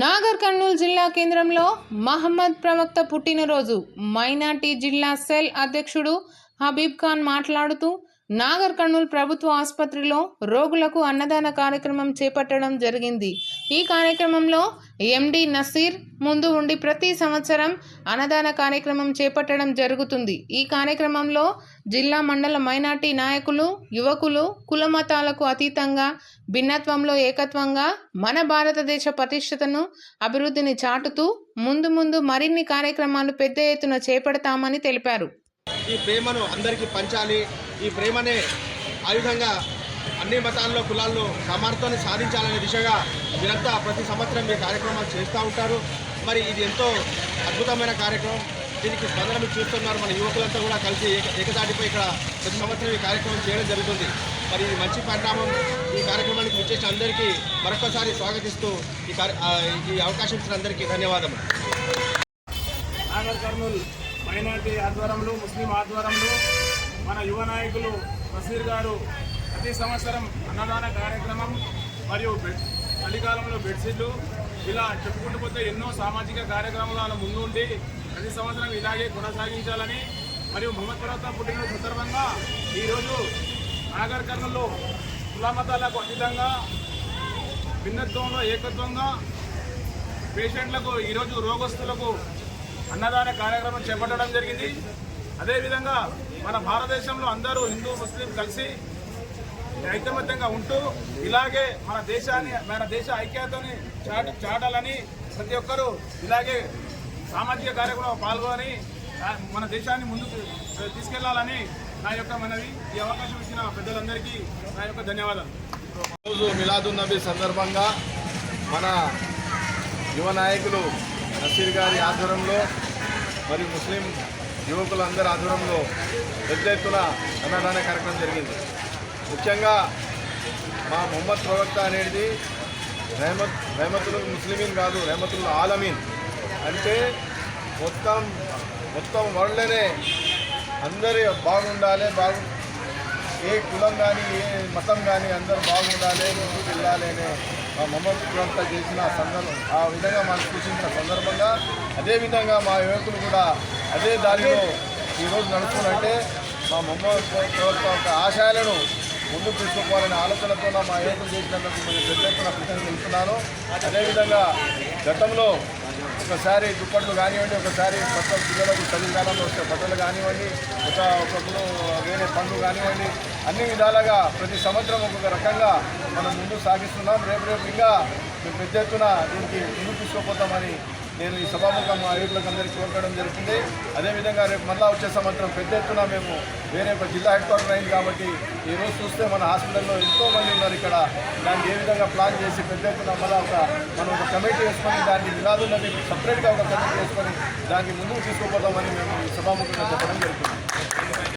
నాగర్ కర్నూల్ జిల్లా కేంద్రంలో మహమ్మద్ ప్రవక్త పుట్టినరోజు మైనార్టీ జిల్లా సెల్ అధ్యక్షుడు హబీబ్ ఖాన్ మాట్లాడుతూ నాగర్ కర్నూల్ ప్రభుత్వ ఆసుపత్రిలో రోగులకు అన్నదాన కార్యక్రమం చేపట్టడం జరిగింది. ఈ కార్యక్రమంలో ఎండి నసీర్ ముందు ఉండి ప్రతి సంవత్సరం అన్నదాన కార్యక్రమం చేపట్టడం జరుగుతుంది. ఈ కార్యక్రమంలో జిల్లా మండల మైనార్టీ నాయకులు, యువకులు కులమతాలకు అతీతంగా భిన్నత్వంలో ఏకత్వంగా మన భారతదేశ ప్రతిష్టతను అభివృద్ధిని చాటుతూ ముందు మరిన్ని కార్యక్రమాలు పెద్ద ఎత్తున చేపడతామని తెలిపారు. ఈ ప్రేమను అందరికీ పంచాలి. ఈ ప్రేమనే ఆయుధంగా అన్ని మతాల్లో కులాల్లో సమానతను సాధించాలనే దిశగా వీరంతా ప్రతి సంవత్సరం ఈ కార్యక్రమాలు చేస్తూ ఉంటారు. మరి ఇది ఎంతో అద్భుతమైన కార్యక్రమం. దీనికి స్పందన చూస్తున్నారు. మన యువకులంతా కూడా కలిసి ఏకదాటిపై ఇక్కడ ప్రతి సంవత్సరం ఈ కార్యక్రమం చేయడం జరుగుతుంది. మరి ఇది మంచి పరిణామం. ఈ కార్యక్రమానికి విచ్చేసిన అందరికీ మరొకసారి స్వాగతిస్తూ ఈ అవకాశం ఇచ్చిన అందరికీ ధన్యవాదములు. నాగర్ కర్నూల్ మైనార్టీ ఆధ్వర్యంలో, ముస్లిం ఆధ్వర్యంలో మన యువ నాయకులు నసీర్ గారు ప్రతి సంవత్సరం అన్నదాన కార్యక్రమం మరియు చలికాలంలో బెడ్షీట్లు ఇలా చెప్పుకుంటూ పోతే ఎన్నో సామాజిక కార్యక్రమాల ముందు ఉండి ప్రతి సంవత్సరం ఇలాగే కొనసాగించాలని మరియు మహమ్మద్ ప్రవక్త పుట్టినరోజు సందర్భంగా ఈరోజు నాగర్ కర్నూల్లో కులమతాలకు అతీతంగా భిన్నత్వంలో ఏకత్వంగా పేషెంట్లకు ఈరోజు రోగస్తులకు అన్నదాన కార్యక్రమం చేపట్టడం జరిగింది. అదేవిధంగా మన భారతదేశంలో అందరూ హిందూ ముస్లిం కలిసి ఐకమత్యంగా ఉంటూ ఇలాగే మన దేశ ఐక్యతని చాటాలని ప్రతి ఒక్కరూ ఇలాగే సామాజిక కార్యక్రమంలో పాల్గొని మన దేశాన్ని ముందుకు తీసుకెళ్లాలని నా యొక్క మనవి. ఈ అవకాశం ఇచ్చిన పెద్దలందరికీ నా యొక్క ధన్యవాదాలు. రోజు మిలాదున్ నబీ సందర్భంగా మన యువ నాయకులు నసీర్ గారి ఆధ్వర్యంలో మరియు ముస్లిం యువకులందరి ఆధ్వర్యంలో పెద్ద ఎత్తున అన్నదాన కార్యక్రమం జరిగింది. ముఖ్యంగా మా మొహమ్మద్ ప్రవక్త అనేది రెహమతుల్ ముస్లిమీన్ కాదు, రెహమతుల్ ఆలమీన్. అంటే మొత్తం వరల్డ్లోనే అందరూ బాగుండాలి, ఏ కులం కానీ ఏ మతం కానీ అందరూ బాగుండాలి, ముందుకు వెళ్ళాలి అనే మా మొహమ్మద్ ప్రవక్త చేసిన ఆ విధంగా మాకు సూచించిన సందర్భంగా అదేవిధంగా మా యువకులు కూడా అదే దారిలో ఈరోజు నడుస్తున్నట్టే మా మొహమ్మద్ ప్రవక్త యొక్క ఆశయాలను ముందుకు తీసుకుపోవాలనే ఆలోచనతో మా యువకులు చేసినందుకు నేను పెద్ద ఎత్తున కృతజ్ఞతలు తెలుపుతున్నాను. అదేవిధంగా గతంలో ఒకసారి దుప్పట్లు కానివ్వండి, ఒకసారి బట్టలు పిల్లలకు చలికాలంలో వస్తే బట్టలు కానివ్వండి, ఒకప్పుడు వేరే పండ్లు కానివ్వండి, అన్ని విధాలుగా ప్రతి సంవత్సరం ఒక్కొక్క రకంగా మనం ముందుకు సాగిస్తున్నాం. రేపు ఇంకా మేము పెద్ద ఎత్తున దీనికి ముందుకు తీసుకుపోతామని నేను ఈ సభాముఖం మా యువకులకు అందరికీ కోరుకోవడం జరుగుతుంది. అదేవిధంగా రేపు మళ్ళీ వచ్చే సంవత్సరం పెద్ద ఎత్తున మేము వేరే ఒక జిల్లా హెడ్ క్వార్టర్ అయింది కాబట్టి ఈరోజు చూస్తే మన హాస్పిటల్లో ఎంతోమంది ఉన్నారు. ఇక్కడ దానికి ఏ విధంగా ప్లాన్ చేసి పెద్ద ఎత్తున మళ్ళీ మనం ఒక కమిటీ వేసుకొని దానికి మిలాదున్ నబీ సపరేట్గా ఒక కమిటీ వేసుకొని దానికి ముందుకు తీసుకుపోతామని మేము ఈ సభాముఖంగా చెప్పడం జరుగుతుంది.